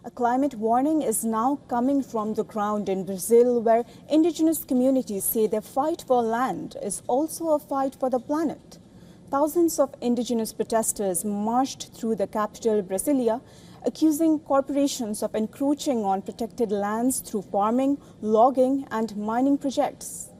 A climate warning is now coming from the ground in Brazil, where indigenous communities say their fight for land is also a fight for the planet. Thousands of indigenous protesters marched through the capital, Brasilia, accusing corporations of encroaching on protected lands through farming, logging and mining projects.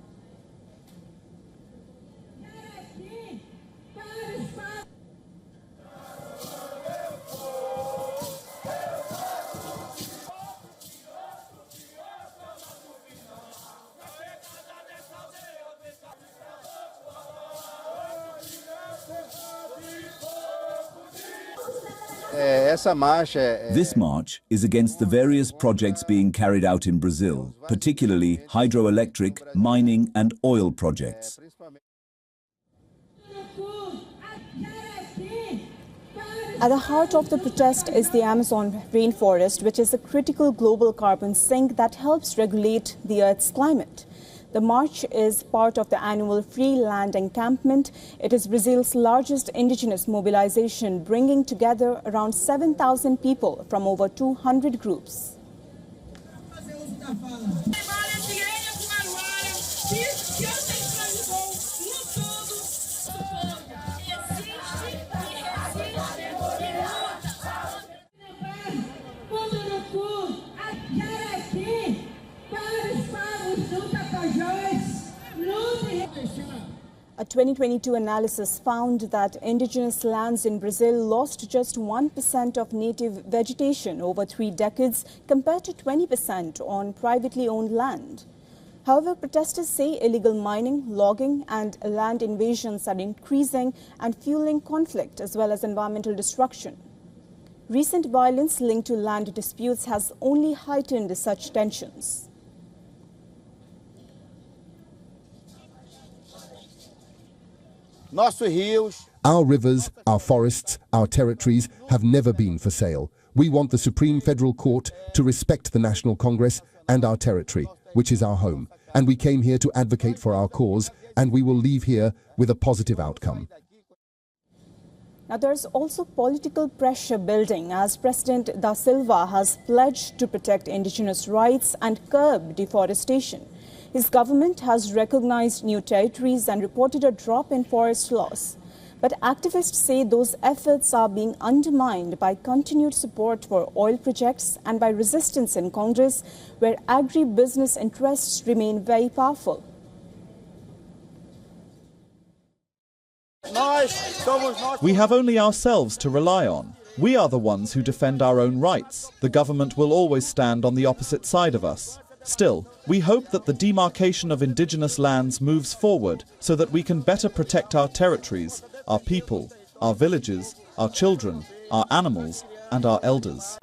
This march is against the various projects being carried out in Brazil, particularly hydroelectric, mining and oil projects. At the heart of the protest is the Amazon rainforest, which is a critical global carbon sink that helps regulate the Earth's climate. The march is part of the annual Free Land Encampment. It is Brazil's largest indigenous mobilization, bringing together around 7,000 people from over 200 groups. A 2022 analysis found that indigenous lands in Brazil lost just 1% of native vegetation over 3 decades compared to 20% on privately owned land. However, protesters say illegal mining, logging and land invasions are increasing and fueling conflict as well as environmental destruction. Recent violence linked to land disputes has only heightened such tensions. Our rivers, our forests, our territories have never been for sale. We want the Supreme Federal Court to respect the National Congress and our territory, which is our home. And we came here to advocate for our cause, and we will leave here with a positive outcome. Now, there's also political pressure building as President Da Silva has pledged to protect indigenous rights and curb deforestation. His government has recognized new territories and reported a drop in forest loss. But activists say those efforts are being undermined by continued support for oil projects and by resistance in Congress, where agribusiness interests remain very powerful. We have only ourselves to rely on. We are the ones who defend our own rights. The government will always stand on the opposite side of us. Still, we hope that the demarcation of indigenous lands moves forward so that we can better protect our territories, our people, our villages, our children, our animals, and our elders.